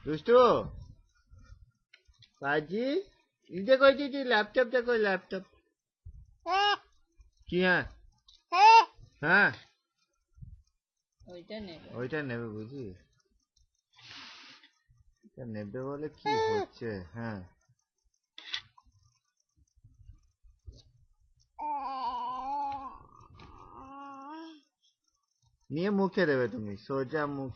দুষ্টু পাজি ইদে কই দিদি ল্যাপটপটা কই ল্যাপটপ কি হ্যাঁ হ্যাঁ ওইটা নেবে বুঝি এটা নেবে বলে কি হচ্ছে হ্যাঁ নিয়ে মুখে দেবে তুমি সোজা মুখ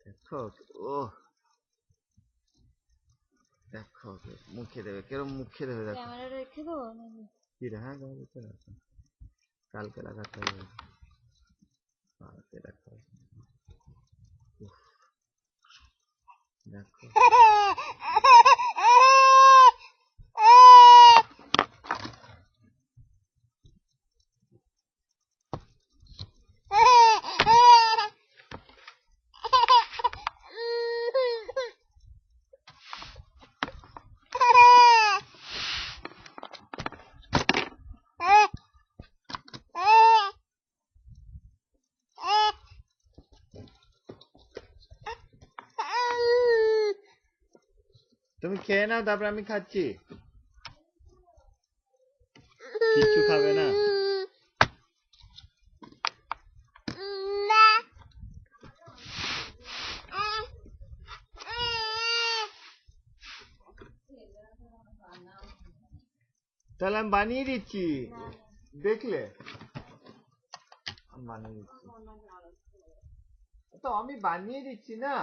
দেখো ও দেখো মুখে দেবে কেরম মুখে দেবে দেখো ক্যামেরাটা রেখে দেবো কি রে হ্যাঁ কালকে লাগাতে হবে কালকে রাখা দেখো তুমি খেয়ে নাও তারপর আমি খাচ্ছি কিচ্ছু খাবে না তাহলে আমি বানিয়ে দিচ্ছি দেখলে আমি বানিয়ে দিচ্ছি তো আমি বানিয়ে দিচ্ছি না